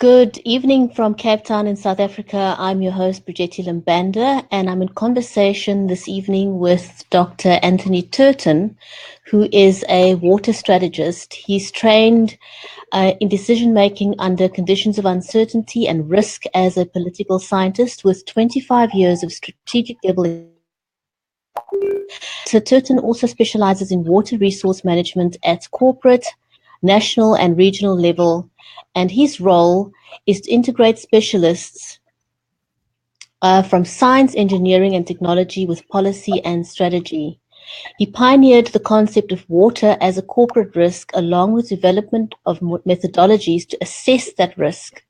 Good evening from Cape Town in South Africa. I'm your host, Bridgetti Banda, and I'm in conversation this evening with Dr. Anthony Turton, who is a water strategist. He's trained in decision-making under conditions of uncertainty and risk as a political scientist with 25 years of strategic level. So Turton also specializes in water resource management at corporate, national, and regional level, and his role is to integrate specialists from science, engineering, and technology with policy and strategy. He pioneered the concept of water as a corporate risk, along with development of methodologies to assess that risk,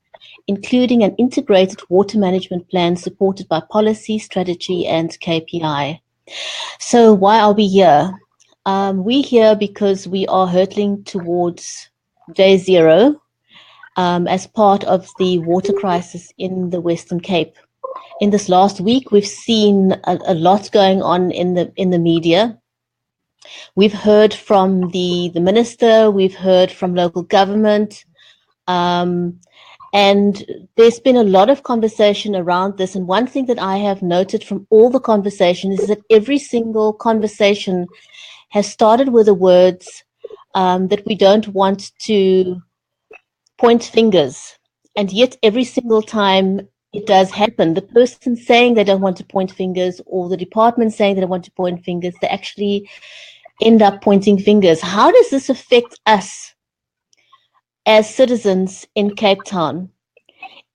including an integrated water management plan supported by policy, strategy, and KPI. So why are we here? We're here because we are hurtling towards day zero as part of the water crisis in the Western Cape. In this last week, we've seen a lot going on in the media. We've heard from the minister, we've heard from local government, and there's been a lot of conversation around this. And one thing that I have noted from all the conversations is that every single conversation has started with the words that we don't want to point fingers. And yet every single time it does happen, the person saying they don't want to point fingers or the department saying they don't want to point fingers, they actually end up pointing fingers. How does this affect us as citizens in Cape Town?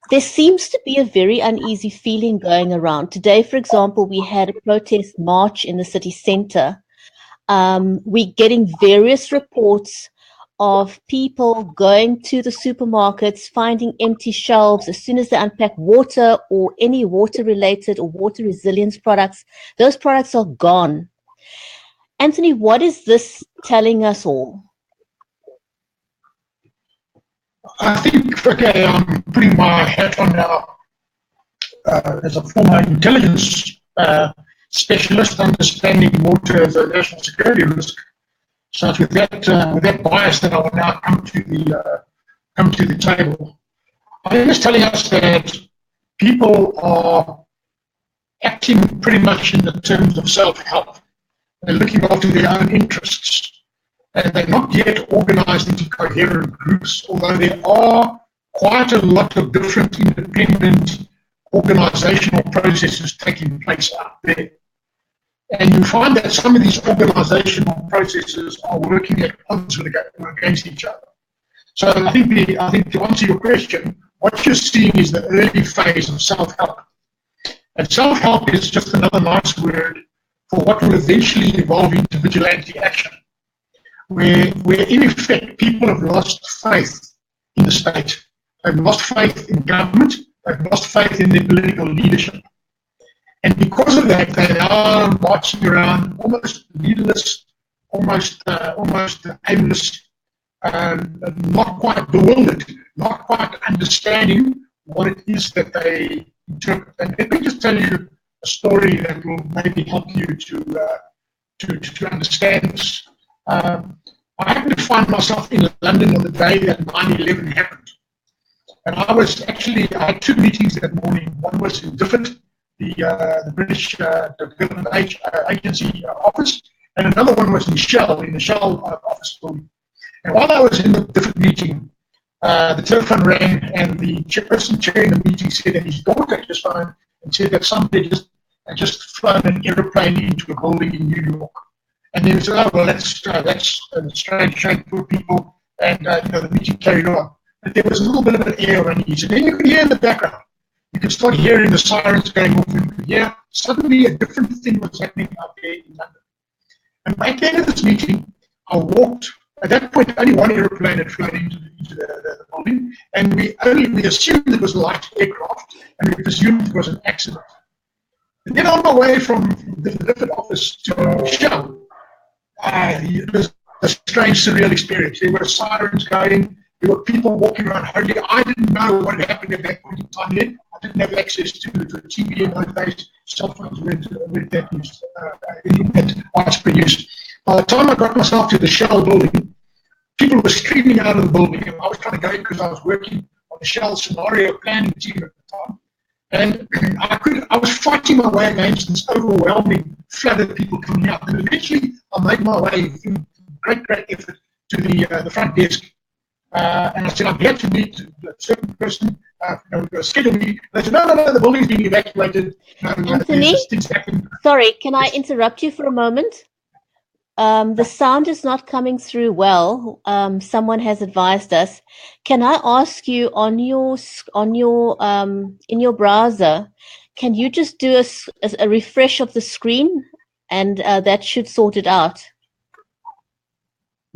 There seems to be a very uneasy feeling going around. Today, for example, we had a protest march in the city centre. We're getting various reports of people going to the supermarkets, finding empty shelves. As soon as they unpack water or any water-related or water resilience products, those products are gone. Anthony, what is this telling us all? I think, okay, I'm putting my hat on now as a former intelligence specialist, understanding water as a national security risk. So it's with that bias that I will now come to the table. I think it's telling us that people are acting pretty much in the terms of self-help. They're looking after their own interests. And they're not yet organized into coherent groups, although there are quite a lot of different independent organizational processes taking place out there. And you find that some of these organizational processes are working at odds against each other. So I think to answer your question, what you're seeing is the early phase of self-help. And self-help is just another nice word for what will eventually evolve into vigilante action, where in effect people have lost faith in the state. They've lost faith in government. They've lost faith in their political leadership. And because of that, they are marching around almost leaderless, almost aimless, not quite bewildered, not quite understanding what it is that they interpret. And let me just tell you a story that will maybe help you to understand this. I happened to find myself in London on the day that 9/11 happened. And I had two meetings that morning. One was in Difford, the British Development Agency office, and another one was in the Shell office building. And while I was in the Difford meeting, the telephone rang, and the person chairing the meeting said that his daughter just phoned and said that somebody had just flown an aeroplane into a building in New York. And then he said, oh, well, that's strange, poor people, and the meeting carried on. But there was a little bit of an air of unease, and then you could hear in the background. You could start hearing the sirens going off, and you could hear suddenly a different thing was happening out there in London. And at the end of this meeting, I walked. At that point, only one aeroplane had flown into the building, and we assumed it was a light aircraft, and we presumed it was an accident. And then on my way from the Difford office to Shell, it was a strange, surreal experience. There were sirens going. There were people walking around hurriedly. I didn't know what had happened at that point in time yet. I didn't have access to a TV in those days. Cell phones weren't that used, in widespread use. By the time I got myself to the Shell building, people were streaming out of the building, and I was trying to go in because I was working on the Shell scenario planning team at the time. And I was fighting my way against this overwhelming flood of people coming out. And eventually I made my way through great effort to the front desk. And I said, I'm here to meet a certain person, schedule me. They said, no, the building's being evacuated. Anthony, sorry, can I interrupt you for a moment? The sound is not coming through well. Someone has advised us. Can I ask you in your browser, can you just do a refresh of the screen, and that should sort it out?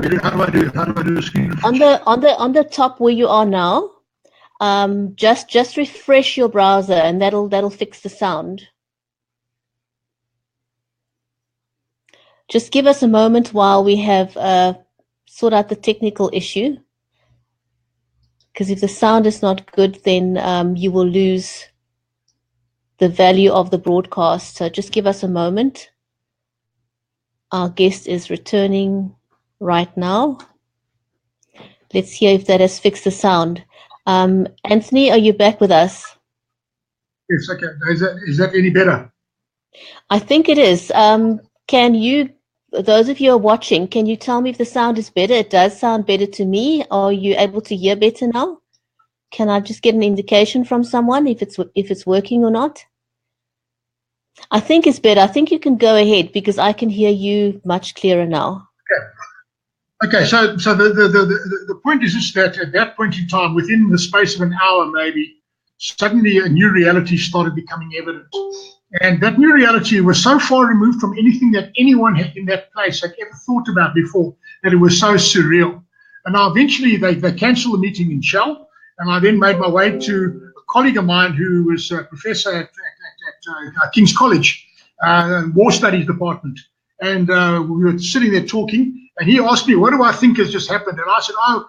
How do I do it? How do I do a screen refresh? On the top where you are now, just refresh your browser, and that'll fix the sound. Just give us a moment while we have sort out the technical issue, because if the sound is not good, then you will lose the value of the broadcast. So just give us a moment. Our guest is returning right now. Let's hear if that has fixed the sound. Anthony, are you back with us? Yes, okay. Is that any better? I think it is. Can you, those of you who are watching, can you tell me if the sound is better? It does sound better to me. Are you able to hear better now? Can I just get an indication from someone if it's working or not? I think it's better. I think you can go ahead because I can hear you much clearer now. Okay. So the point is that at that point in time, within the space of an hour, maybe suddenly a new reality started becoming evident. And that new reality was so far removed from anything that anyone in that place had ever thought about before that it was so surreal. And now eventually they canceled the meeting in Shell, and I then made my way to a colleague of mine who was a professor at King's College, War Studies Department. And we were sitting there talking, and he asked me, what do I think has just happened? And I said, I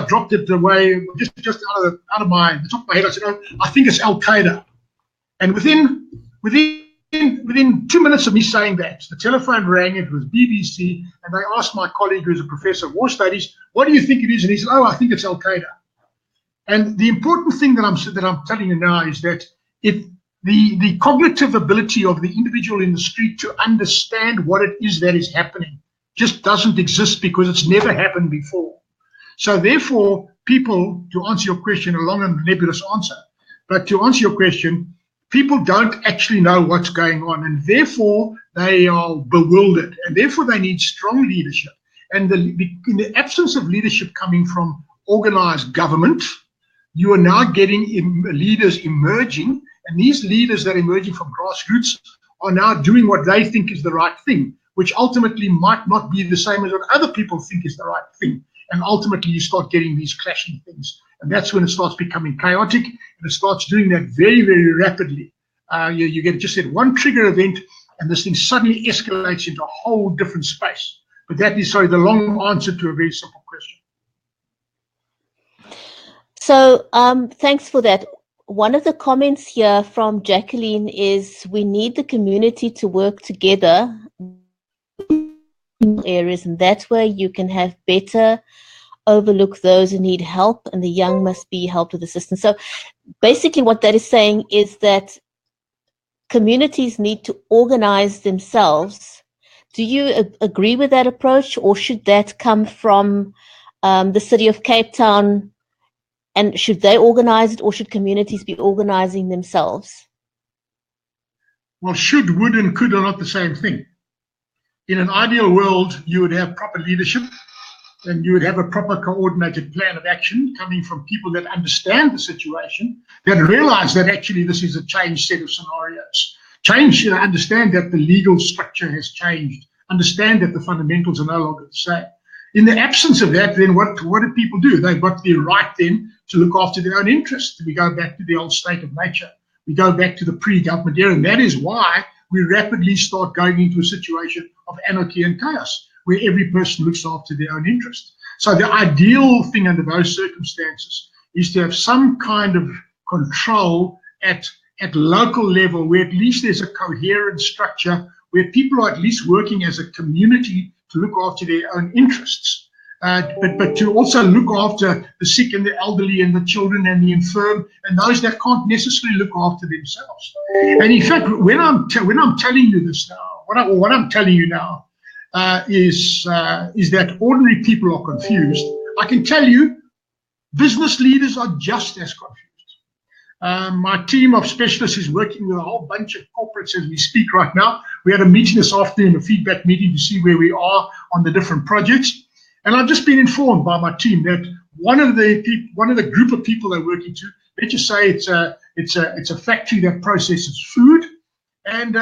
dropped it away, just out of the top of my head. I said, I think it's Al-Qaeda. And within 2 minutes of me saying that, the telephone rang. It was BBC, and they asked my colleague, who's a professor of war studies, "What do you think it is?" And he said, "I think it's Al Qaeda." And the important thing that I'm telling you now is that the cognitive ability of the individual in the street to understand what it is that is happening just doesn't exist because it's never happened before. So therefore, people, to answer your question, a long and nebulous answer, but to answer your question, people don't actually know what's going on, and therefore they are bewildered, and therefore they need strong leadership. And in the absence of leadership coming from organized government, you are now getting leaders emerging, and these leaders that are emerging from grassroots are now doing what they think is the right thing, which ultimately might not be the same as what other people think is the right thing. And ultimately you start getting these clashing things. And that's when it starts becoming chaotic, and it starts doing that very, very rapidly. You get just that one trigger event, and this thing suddenly escalates into a whole different space. But that is, sorry, the long answer to a very simple question. So thanks for that. One of the comments here from Jacqueline is we need the community to work together in areas, and that's where you can have better overlook those who need help, and the young must be helped with assistance. So basically what that is saying is that communities need to organize themselves. Do you agree with that approach, or should that come from the city of Cape Town, and should they organize it, or should communities be organizing themselves? Well, should, would, and could are not the same thing. In an ideal world, you would have proper leadership, and you would have a proper coordinated plan of action coming from people that understand the situation, that realize that actually this is a changed set of scenarios. Understand that the legal structure has changed, understand that the fundamentals are no longer the same. In the absence of that, then what do people do? They've got the right then to look after their own interests. We go back to the old state of nature. We go back to the pre-government era, and that is why we rapidly start going into a situation of anarchy and chaos, where every person looks after their own interest. So the ideal thing under those circumstances is to have some kind of control at local level, where at least there's a coherent structure, where people are at least working as a community to look after their own interests. but to also look after the sick and the elderly and the children and the infirm and those that can't necessarily look after themselves. And in fact, when I'm telling you this now, what I'm telling you now is that ordinary people are confused. I can tell you, business leaders are just as confused. My team of specialists is working with a whole bunch of corporates as we speak right now. We had a meeting this afternoon, a feedback meeting, to see where we are on the different projects. And I've just been informed by my team that one of the group of people they're working to, let's just say it's a factory that processes food, and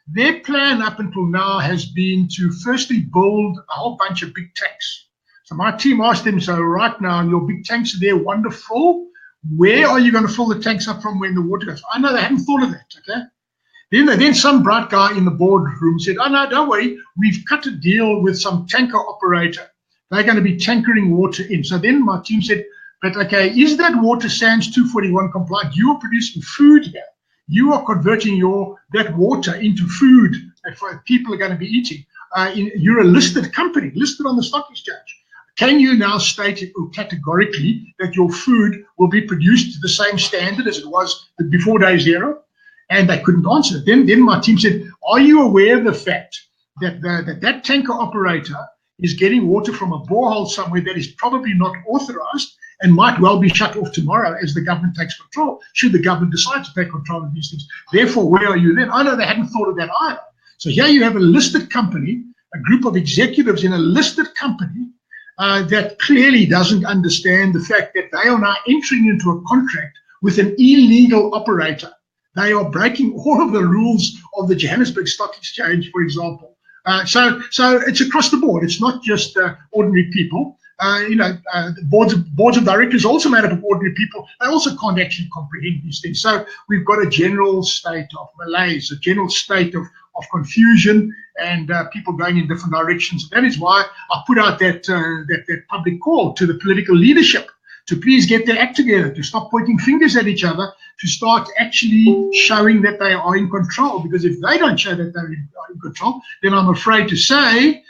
their plan up until now has been to firstly build a whole bunch of big tanks. So my team asked them, so right now your big tanks are there, wonderful. Where are you going to fill the tanks up from when the water goes? I know they hadn't thought of that, okay? Then some bright guy in the boardroom said, oh no, don't worry, we've cut a deal with some tanker operator. They're going to be tankering water in. So then my team said, but okay, is that water SANS 241 compliant? You are producing food here. You are converting that water into food that people are going to be eating. You're a listed company, listed on the stock exchange. Can you now state categorically that your food will be produced to the same standard as it was before day zero? And they couldn't answer. Then my team said, are you aware of the fact that that tanker operator is getting water from a borehole somewhere that is probably not authorized and might well be shut off tomorrow as the government takes control, should the government decide to take control of these things? Therefore, where are you then? I know they hadn't thought of that either. So here you have a listed company, a group of executives in a listed company that clearly doesn't understand the fact that they are now entering into a contract with an illegal operator. They are breaking all of the rules of the Johannesburg Stock Exchange, for example. So it's across the board. It's not just ordinary people. Boards of directors are also made up of ordinary people. They also can't actually comprehend these things. So we've got a general state of malaise, a general state of confusion, and people going in different directions. That is why I put out that public call to the political leadership to please get their act together, to stop pointing fingers at each other, to start actually showing that they are in control. Because if they don't show that they're in control, then I'm afraid to say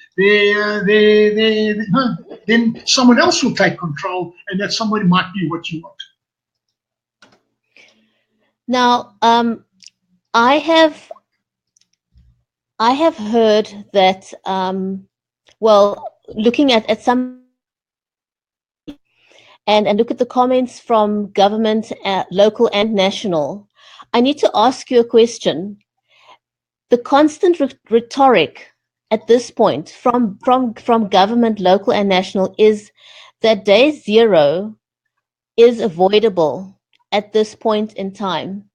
then someone else will take control, and that someone might be what you want. Now, I have heard that, looking at some and look at the comments from government, local and national, I need to ask you a question. The constant rhetoric at this point from government, local and national, is that day zero is avoidable at this point in time.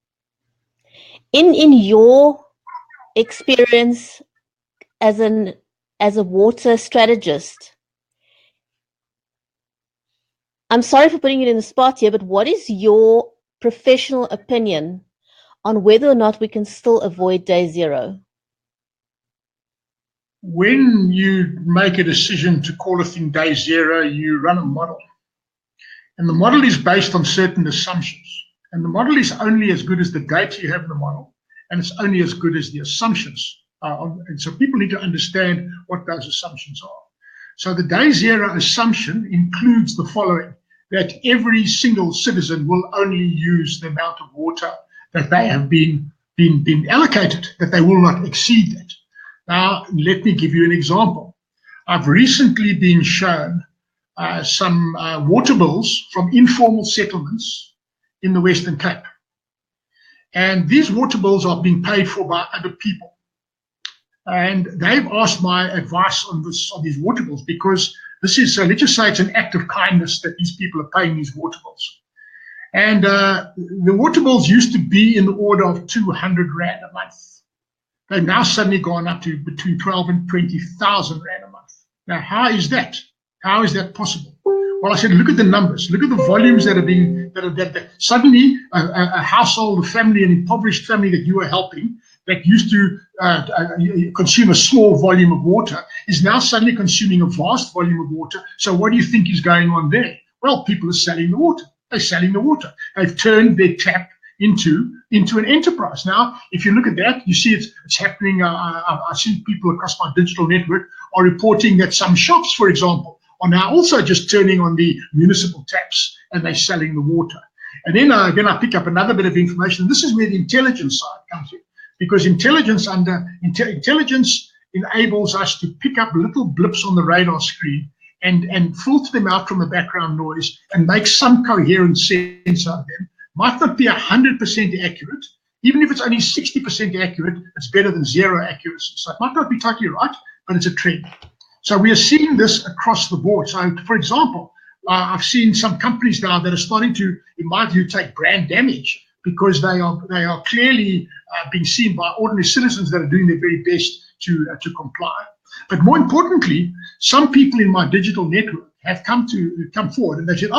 In your experience as a water strategist, I'm sorry for putting you in the spot here, but what is your professional opinion on whether or not we can still avoid day zero? When you make a decision to call a thing day zero, you run a model. And the model is based on certain assumptions. And the model is only as good as the data you have in the model, and it's only as good as the assumptions are. And so people need to understand what those assumptions are. So the day zero assumption includes the following: that every single citizen will only use the amount of water that they have been allocated, that they will not exceed that. Now, let me give you an example. I've recently been shown some water bills from informal settlements in the Western Cape. And these water bills are being paid for by other people. And they've asked my advice on these water bills, because this is, let's just say it's an act of kindness that these people are paying these water bills. And the water bills used to be in the order of 200 Rand a month. They've now suddenly gone up to between 12 and 20,000 Rand a month. Now, how is that? How is that possible? Well, I said, look at the numbers. Look at the volumes that are being, that suddenly a household, a family, an impoverished family that you are helping, that used to consume a small volume of water, is now suddenly consuming a vast volume of water. So what do you think is going on there? Well, people are selling the water. They're selling the water. They've turned their tap into an enterprise. Now, if you look at that, you see it's happening. I see people across my digital network are reporting that some shops, for example, are now also just turning on the municipal taps and they're selling the water. And then I pick up another bit of information. This is where the intelligence side comes in, because intelligence enables us to pick up little blips on the radar screen and filter them out from the background noise and make some coherent sense out of them. Might not be 100% accurate. Even if it's only 60% accurate, it's better than zero accuracy. So it might not be totally right, but it's a trend. So we are seeing this across the board. So, for example, I've seen some companies now that are starting to, in my view, take brand damage because they are clearly being seen by ordinary citizens that are doing their very best to comply. But more importantly, some people in my digital network have come forward and they said,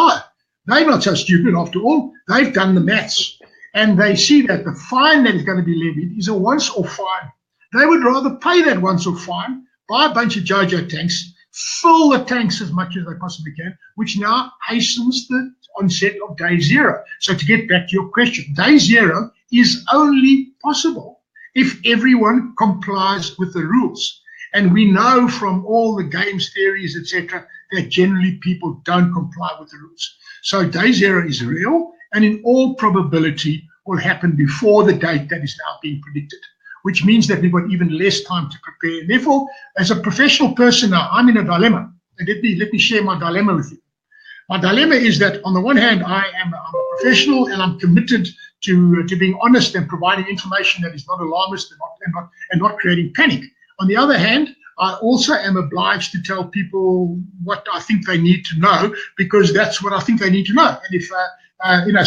they're not so stupid after all. They've done the maths. And they see that the fine that is going to be levied is a once-off fine. They would rather pay that once-off fine, buy a bunch of JoJo tanks, fill the tanks as much as they possibly can, which now hastens the onset of day zero. So to get back to your question, day zero is only possible if everyone complies with the rules. And we know from all the games theories, etc., that generally people don't comply with the rules. So day zero is real, and in all probability will happen before the date that is now being predicted, which means that we've got even less time to prepare. And therefore, as a professional person now, I'm in a dilemma. And let me share my dilemma with you. My dilemma is that on the one hand, I'm a professional and I'm committed to being honest and providing information that is not alarmist and not creating panic. On the other hand, I also am obliged to tell people what I think they need to know, because that's what I think they need to know. And if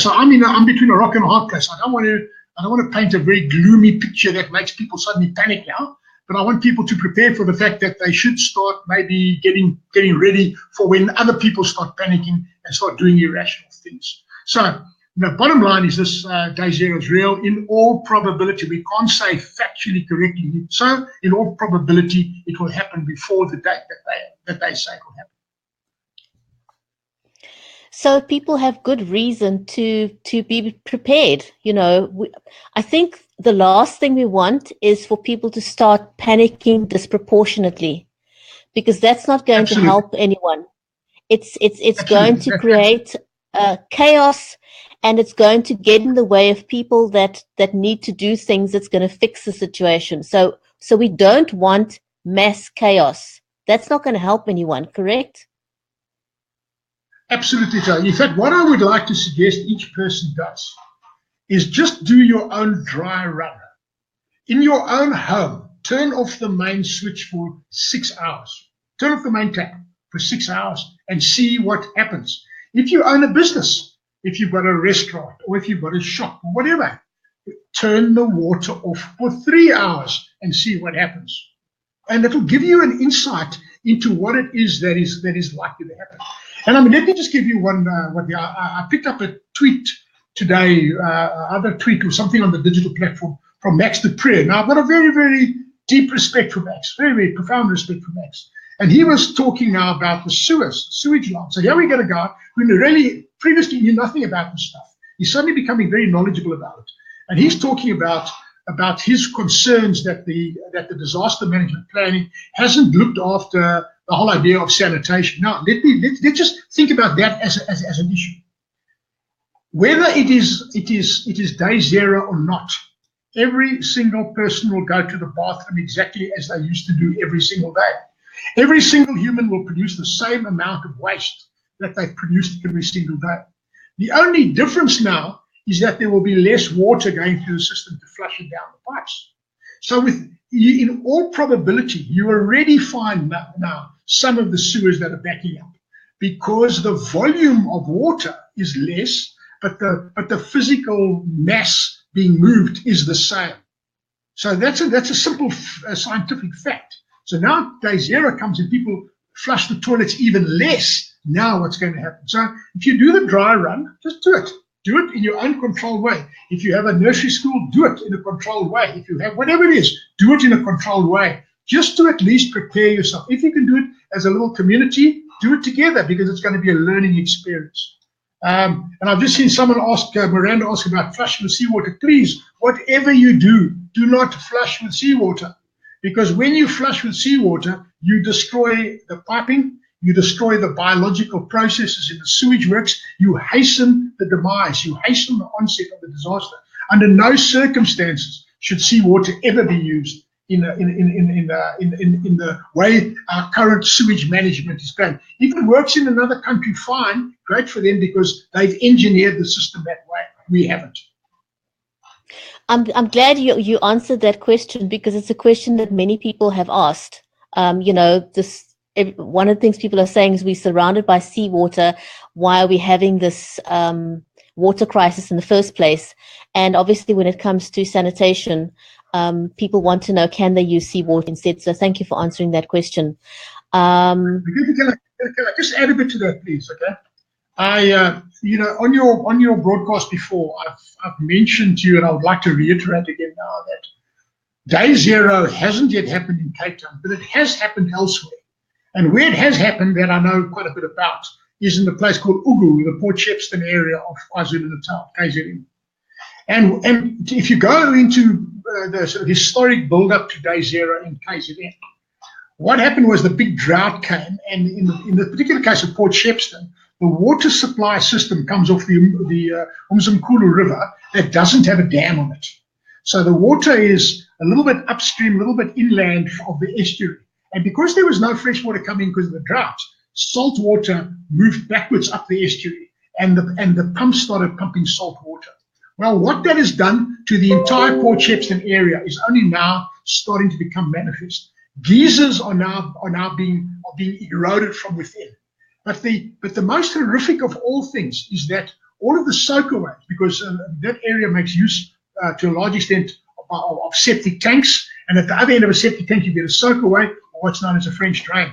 so I'm between a rock and a hard place. I don't want to paint a very gloomy picture that makes people suddenly panic now, but I want people to prepare for the fact that they should start maybe getting ready for when other people start panicking and start doing irrational things. So the bottom line is this: day zero is real. In all probability, we can't say factually correctly. So in all probability, it will happen before the date that they say it will happen. So people have good reason to be prepared. I think the last thing we want is for people to start panicking disproportionately, because that's not going to help anyone. It's going to create chaos, and it's going to get in the way of people that need to do things that's going to fix the situation. So we don't want mass chaos. That's not going to help anyone, correct? Absolutely, Joe. In fact, what I would like to suggest each person does is just do your own dry run. In your own home, turn off the main switch for 6 hours. Turn off the main tap for 6 hours and see what happens. If you own a business, if you've got a restaurant, or if you've got a shop, or whatever, turn the water off for 3 hours and see what happens. And it will give you an insight into what it is that is likely to happen. And let me just give you one. I picked up a tweet today, either tweet or something on the digital platform from Max de Pree. Now, I've got a very, very deep respect for Max, very, very profound respect for Max. And he was talking now about the sewage line. So here we got a guy who really previously knew nothing about this stuff. He's suddenly becoming very knowledgeable about it. And he's talking about his concerns that the disaster management planning hasn't looked after the whole idea of sanitation. Now, let's just think about that as an issue. Whether it is day zero or not, every single person will go to the bathroom exactly as they used to do every single day. Every single human will produce the same amount of waste that they've produced every single day. The only difference now is that there will be less water going through the system to flush it down the pipes. So in all probability, you already find now some of the sewers that are backing up because the volume of water is less, but the physical mass being moved is the same. So that's a simple scientific fact. So now day zero comes and people flush the toilets even less. Now what's going to happen? So if you do the dry run, just do it. Do it in your own controlled way. If you have a nursery school, do it in a controlled way. If you have whatever it is, do it in a controlled way. Just to at least prepare yourself. If you can do it as a little community, do it together, because it's going to be a learning experience. And I've just seen someone ask, Miranda ask about flushing with seawater. Please, whatever you do, do not flush with seawater. Because when you flush with seawater, you destroy the piping, you destroy the biological processes in the sewage works, you hasten the demise, you hasten the onset of the disaster. Under no circumstances should seawater ever be used in the way our current sewage management is going. If it works in another country, fine, great for them, because they've engineered the system that way. We haven't. I'm glad you answered that question, because it's a question that many people have asked. You know, one of the things people are saying is we're surrounded by seawater. Why are we having this water crisis in the first place? And obviously, when it comes to sanitation, people want to know, can they use seawater instead? So thank you for answering that question. Can I just add a bit to that, please? Okay. You know, on your broadcast before, I've mentioned to you, and I would like to reiterate again now, that Day Zero hasn't yet happened in Cape Town, but it has happened elsewhere. And where it has happened, that I know quite a bit about, is in the place called Ugu, the Port Shepstone area of KwaZulu-Natal, KZN. And if you go into the sort of historic build-up to Day Zero in KZN, what happened was the big drought came, and in the particular case of Port Shepstone, the water supply system comes off the Umzimkhulu River that doesn't have a dam on it. So the water is a little bit upstream, a little bit inland of the estuary. And because there was no fresh water coming because of the drought, salt water moved backwards up the estuary, and the pumps started pumping salt water. Well, what that has done to the entire Port Shepstone area is only now starting to become manifest. Geysers are now being eroded from within. But the most horrific of all things is that all of the soakaways, because that area makes use to a large extent of septic tanks, and at the other end of a septic tank you get a soakaway, or what's known as a French drain.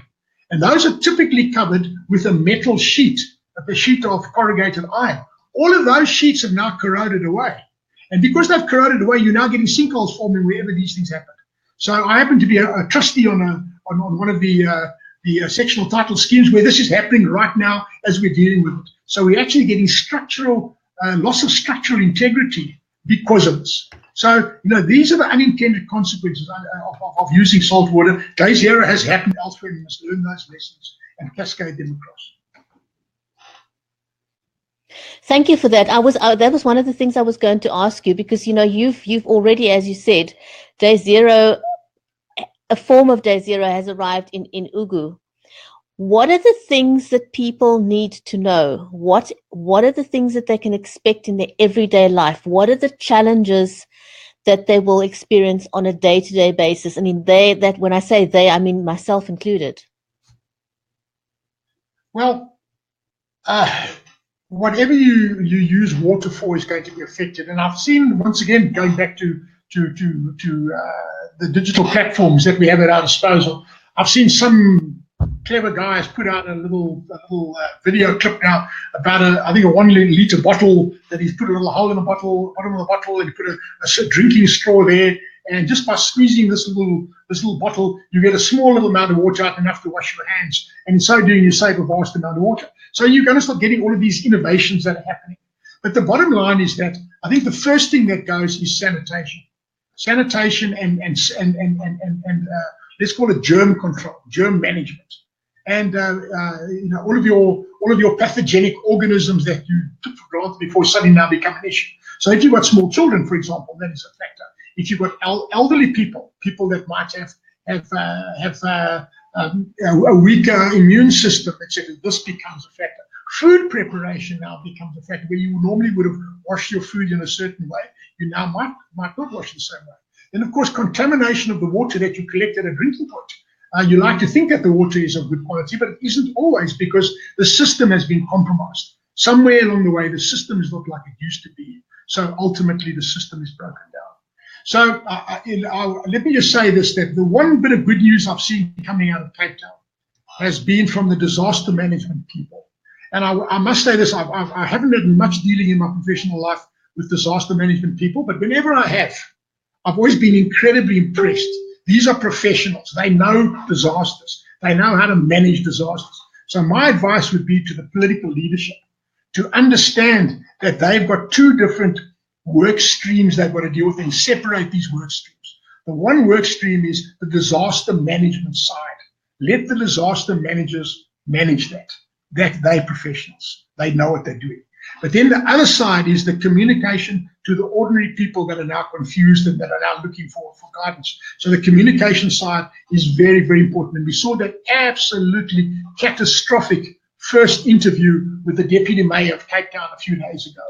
And those are typically covered with a metal sheet, a sheet of corrugated iron. All of those sheets have now corroded away. And because they've corroded away, you're now getting sinkholes forming wherever these things happen. So I happen to be a trustee on one of the sectional title schemes where this is happening right now as we're dealing with it. So we're actually getting structural loss of structural integrity because of this. So, you know, these are the unintended consequences of using salt water. Day Zero has happened elsewhere, and we must learn those lessons and cascade them across. Thank you for that. That was one of the things I was going to ask you, because, you know, you've already, as you said, Day Zero, a form of Day Zero has arrived in Ugu. What are the things that people need to know? What are the things that they can expect in their everyday life? What are the challenges that they will experience on a day-to-day basis? I mean, when I say they, I mean myself included. Well, whatever you use water for is going to be affected. And I've seen, once again, going back to the digital platforms that we have at our disposal, I've seen some clever guys put out a little video clip now about I think a 1 liter bottle that he's put a little hole in the bottom of the bottle, and he put a drinking straw there, and just by squeezing this little bottle, you get a small little amount of water out, enough to wash your hands, and in so doing you save a vast amount of water. So you're going to start getting all of these innovations that are happening. But the bottom line is that I think the first thing that goes is sanitation and let's call it germ control, germ management. And you know, all of your pathogenic organisms that you took for granted before suddenly now become an issue. So if you've got small children, for example, that is a factor. If you've got elderly people that might have a weaker immune system, etc., this becomes a factor. Food preparation now becomes a factor, where you normally would have washed your food in a certain way, you now might not wash the same way. Then, of course, contamination of the water that you collect at a drinking point. You like to think that the water is of good quality, but it isn't always, because the system has been compromised. Somewhere along the way, the system is not like it used to be. So ultimately, the system is broken down. So let me just say this, that the one bit of good news I've seen coming out of Cape Town has been from the disaster management people. And I must say this, I haven't had much dealing in my professional life with disaster management people, but whenever I have, I've always been incredibly impressed. These are professionals. They know disasters. They know how to manage disasters. So my advice would be to the political leadership to understand that they've got two different work streams they've got to deal with, and separate these work streams. The one work stream is the disaster management side. Let the disaster managers manage that. They're professionals. They know what they're doing. But then the other side is the communication to the ordinary people that are now confused and that are now looking for guidance. So the communication side is very, very important. And we saw that absolutely catastrophic first interview with the Deputy Mayor of Cape Town a few days ago,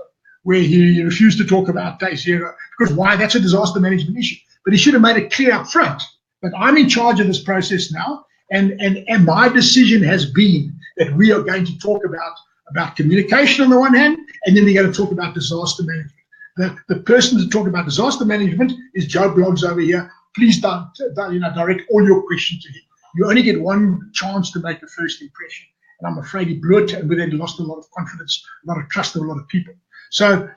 where he refused to talk about day zero. Because why? That's a disaster management issue. But he should have made it clear up front that I'm in charge of this process now, and my decision has been that we are going to talk about communication on the one hand, and then we're going to talk about disaster management. The person to talk about disaster management is Joe Bloggs over here. Please don't direct all your questions to him. You only get one chance to make a first impression. And I'm afraid he blew it, and we then lost a lot of confidence, a lot of trust of a lot of people. So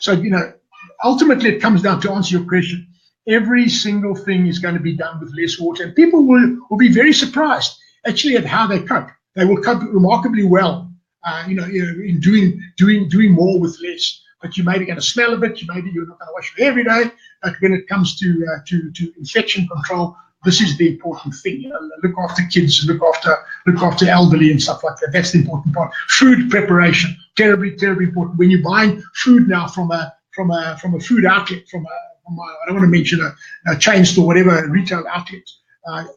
ultimately it comes down to answer your question. Every single thing is going to be done with less water, and people will be very surprised actually at how they cope. They will cope remarkably well, in doing more with less. But you may be going to smell a bit. Maybe you're not going to wash your hair every day. But when it comes to infection control, this is the important thing. Look after kids, look after elderly and stuff like that. That's the important part. Food preparation, terribly, terribly important. When you're buying food now from a food outlet, I don't want to mention a chain store, whatever, a retail outlet.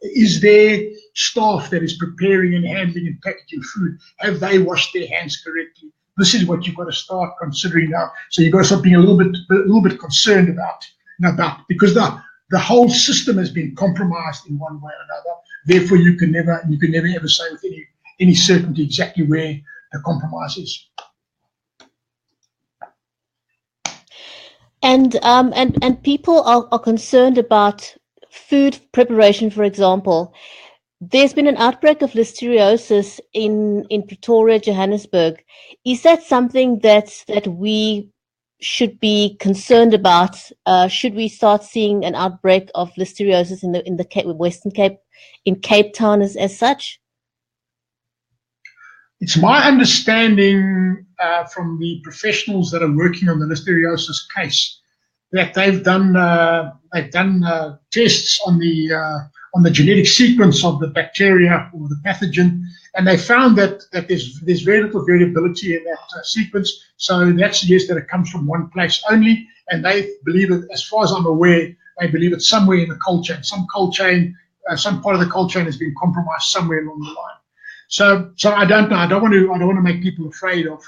Is there staff that is preparing and handling and packaging food? Have they washed their hands correctly? This is what you've got to start considering now. So you've got to start being a little bit concerned about because the whole system has been compromised in one way or another. Therefore, you can never ever say with any certainty exactly where the compromise is. And people are concerned about food preparation, for example. There's been an outbreak of listeriosis in Pretoria, Johannesburg. Is that something that we should be concerned about? Should we start seeing an outbreak of listeriosis in the Western Cape, in Cape Town as such? It's my understanding from the professionals that are working on the listeriosis case that they've done tests on the genetic sequence of the bacteria or the pathogen, and they found that there's very little variability in that sequence. So that suggests that it comes from one place only, and they believe it, as far as I'm aware, they believe it's somewhere in the cold chain. Some part of the cold chain has been compromised somewhere along the line. So I don't know. I don't want to make people afraid of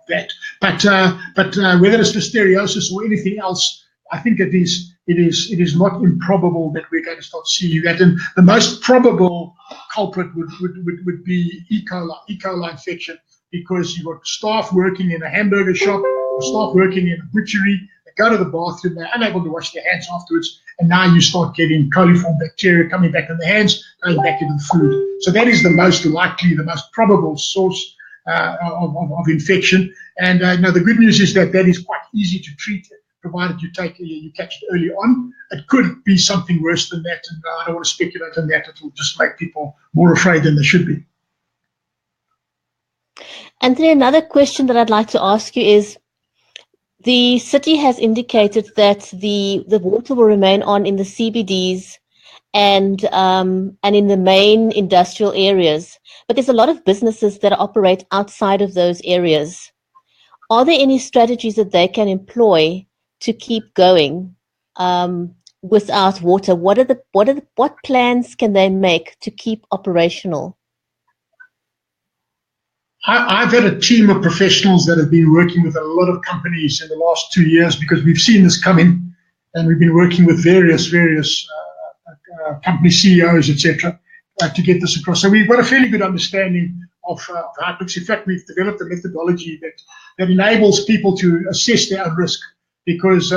that. But whether it's listeriosis or anything else, I think it is not improbable that we're going to start seeing that. And the most probable culprit would be E. coli infection, because you've got staff working in a hamburger shop or staff working in a butchery. They go to the bathroom, they're unable to wash their hands afterwards, and now you start getting coliform bacteria coming back in the hands, going back into the food. So that is the most likely, the most probable source of infection. And the good news is that is quite easy to treat, provided you catch it early on. It could be something worse than that, and I don't want to speculate on that. It will just make people more afraid than they should be. And then another question that I'd like to ask you is, the city has indicated that the water will remain on in the CBDs and in the main industrial areas, but there's a lot of businesses that operate outside of those areas. Are there any strategies that they can employ to keep going without water? What plans can they make to keep operational? I've had a team of professionals that have been working with a lot of companies in the last 2 years, because we've seen this coming, and we've been working with various company CEOs, etc., to get this across. So we've got a fairly good understanding of how it looks. In fact, we've developed a methodology that enables people to assess their own risk, because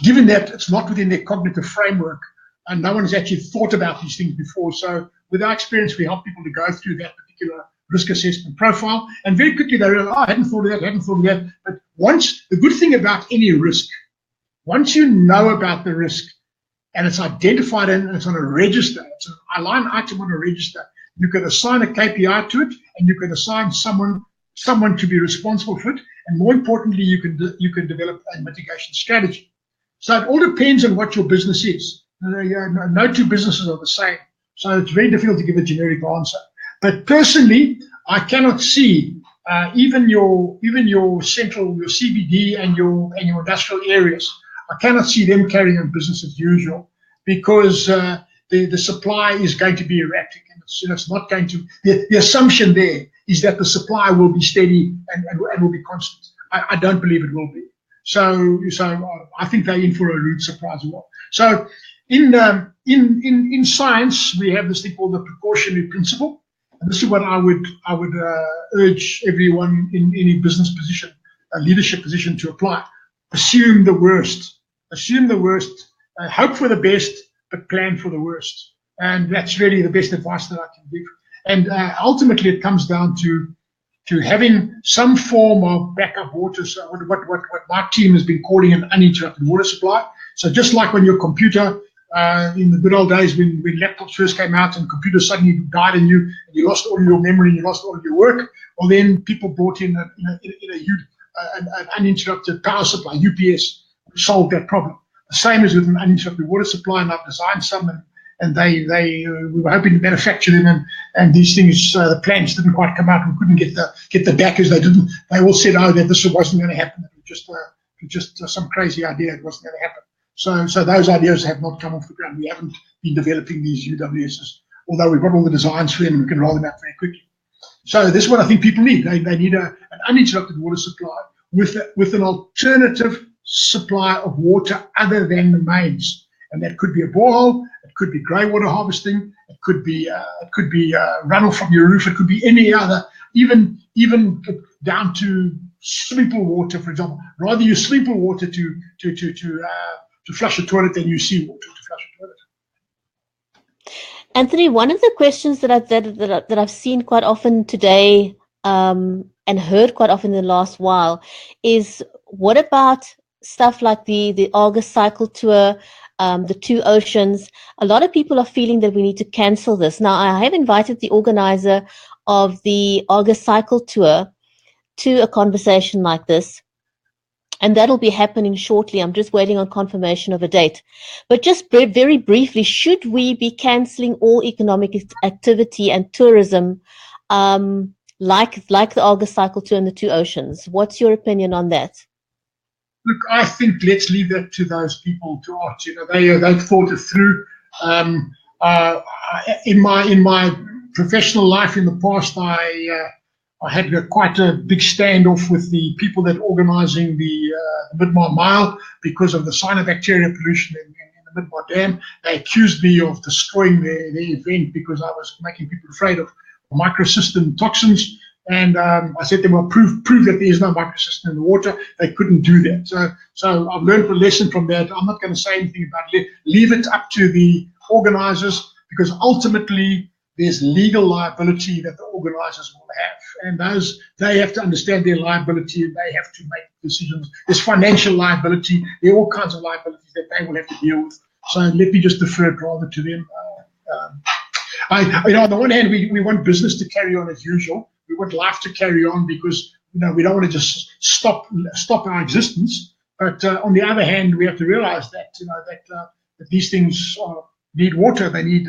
given that it's not within their cognitive framework, and no one has actually thought about these things before. So with our experience, we help people to go through that particular risk assessment profile, and very quickly they realize, I hadn't thought of that. But the good thing about any risk, once you know about the risk and it's identified and it's on a register, it's a line item on a register, you can assign a KPI to it, and you can assign someone to be responsible for it, and more importantly, you can develop a mitigation strategy. So it all depends on what your business is. No two businesses are the same, so it's very difficult to give a generic answer. But personally, I cannot see even your central, your CBD and your industrial areas. I cannot see them carrying on business as usual because the supply is going to be erratic, and it's not going to. The assumption there is that the supply will be steady and will be constant. I don't believe it will be. So I think they're in for a rude surprise as well. So in science, we have this thing called the precautionary principle, and this is what I would urge everyone in any business position, a leadership position, to apply. Assume the worst. Assume the worst. Hope for the best, but plan for the worst. And that's really the best advice that I can give. And ultimately, it comes down to having some form of backup water. So what my team has been calling an uninterrupted water supply. So just like on your computer, in the good old days when laptops first came out and computers suddenly died on you, and you lost all your memory and you lost all your work, well, then people brought in an uninterrupted power supply, UPS, which solved that problem. The same as with an uninterrupted water supply, and I've designed some, and we were hoping to manufacture them, and these things, the plans didn't quite come out. We couldn't get the backers. They all said, oh, that this wasn't going to happen. It was just some crazy idea. It wasn't going to happen. So those ideas have not come off the ground. We haven't been developing these UWSs, although we've got all the designs for them and we can roll them out very quickly. So this is what I think people need. They need an uninterrupted water supply with an alternative supply of water other than the mains. And that could be a borehole, it could be grey water harvesting, it could be runoff from your roof, it could be any other, even down to swimming pool water, for example. Rather use swimming pool water to flush a toilet than use seawater to flush a toilet. Anthony, one of the questions that I've seen quite often today and heard quite often in the last while is, what about stuff like the Argus Cycle Tour, the Two Oceans? A lot of people are feeling that we need to cancel this. Now, I have invited the organizer of the Argus Cycle Tour to a conversation like this, and that'll be happening shortly. I'm just waiting on confirmation of a date. But just very briefly, should we be cancelling all economic activity and tourism like the Argus Cycle Tour and the Two Oceans? What's your opinion on that? Look, I think let's leave that to those people to act. You know, they've thought it through. In my professional life in the past, I had quite a big standoff with the people that are organising the Mid-Mile because of the cyanobacteria pollution in the Mid-Mile Dam. They accused me of destroying the event because I was making people afraid of microcystin toxins. And I said to them, well, prove that there is no microcystin in the water. They couldn't do that. So I've learned a lesson from that. I'm not going to say anything about it. Leave it up to the organisers, because ultimately there's legal liability that the organisers will have. And they have to understand their liability, and they have to make decisions. There's financial liability. There are all kinds of liabilities that they will have to deal with. So let me just defer it rather to them. On the one hand, we want business to carry on as usual. We want life to carry on because we don't want to just stop our existence. But on the other hand, we have to realize that that these things need water. They need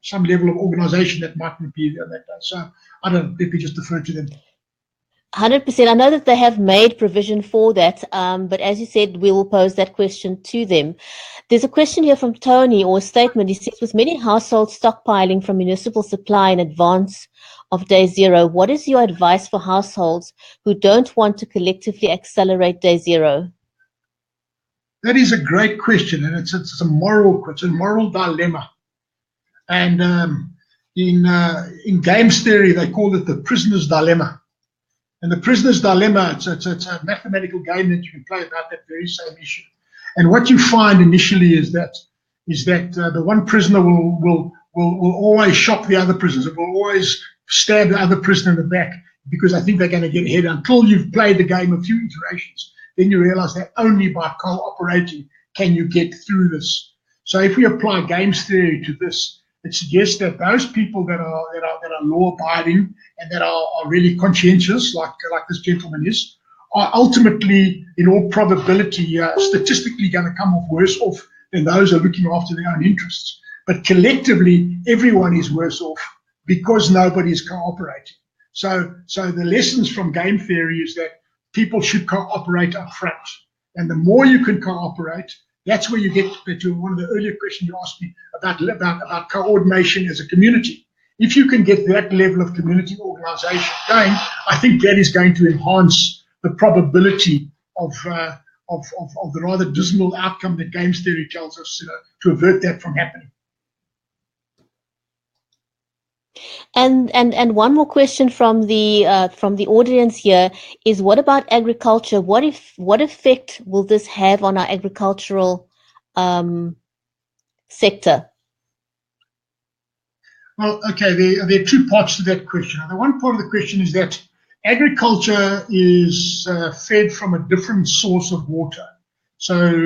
some level of organisation that might not be there that day. So let me just defer to them. 100%. I know that they have made provision for that, but as you said, we will pose that question to them. There's a question here from Tony, or a statement. He says, with many households stockpiling from municipal supply in advance of day zero, what is your advice for households who don't want to collectively accelerate day zero? That is a great question, and it's a moral question, a moral dilemma. And in games theory, they call it the prisoner's dilemma. And the prisoner's dilemma, it's a mathematical game that you can play about that very same issue. And what you find initially is that the one prisoner will always shock the other prisoners. It will always stab the other prisoner in the back because I think they're going to get ahead until you've played the game a few iterations. Then you realize that only by cooperating can you get through this. So if we apply games theory to this, it suggests that those people that are law-abiding and that are really conscientious, like this gentleman is, are ultimately, in all probability, statistically going to come off worse off than those who are looking after their own interests. but collectively everyone is worse off because nobody is cooperating. So the lessons from game theory is that people should cooperate up front. And the more you can cooperate, that's where you get to one of the earlier questions you asked me about coordination as a community. If you can get that level of community organization going, I think that is going to enhance the probability of the rather dismal outcome that games theory tells us, to avert that from happening. And one more question from the audience here is: what about agriculture? What effect will this have on our agricultural sector? Well, okay, there are two parts to that question. The one part of the question is that agriculture is fed from a different source of water. So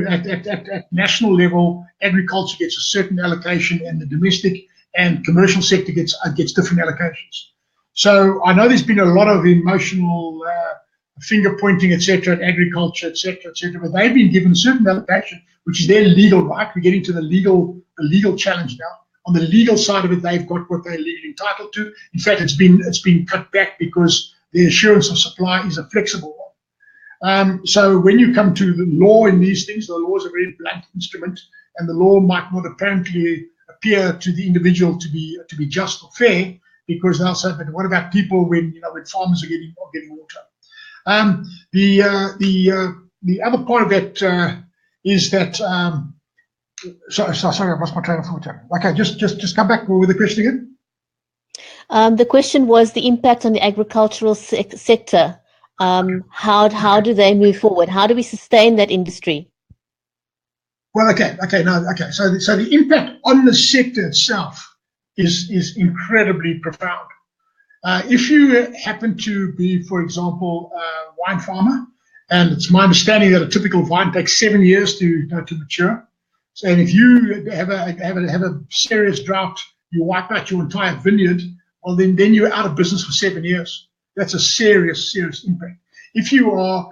at national level, agriculture gets a certain allocation, and the domestic and commercial sector gets different allocations. So I know there's been a lot of emotional finger pointing, etc., at agriculture, etc., but they've been given a certain allocation, which is their legal right. We're getting to the legal challenge now. On the legal side of it, they've got what they're legally entitled to. In fact, it's been cut back because the assurance of supply is a flexible one. So when you come to the law in these things, the law is a very blunt instrument, and the law might not apparently appear to the individual to be just or fair, because they'll say, but what about people when farmers are getting water? The other part of that is that. Sorry, I lost my train of thought. Okay, just come back with the question again. The question was the impact on the agricultural sector. How do they move forward? How do we sustain that industry? Well, okay. So the impact on the sector itself is incredibly profound. If you happen to be, for example, a wine farmer, and it's my understanding that a typical vine takes 7 years to mature. So, and if you have a serious drought, you wipe out your entire vineyard, well, then you're out of business for 7 years. That's a serious impact. If you are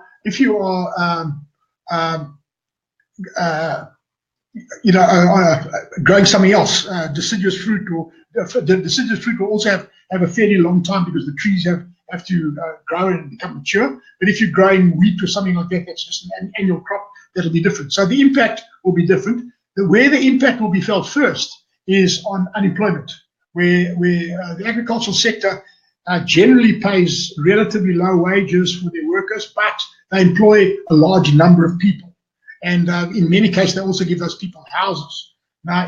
growing something else, deciduous fruit, or the deciduous fruit will also have a fairly long time because the trees have to grow and become mature. But if you're growing wheat or something like that, that's just an annual crop, that'll be different. So the impact will be different. Where the impact will be felt first is on unemployment, where the agricultural sector generally pays relatively low wages for their workers, but they employ a large number of people. And in many cases, they also give those people houses. Now,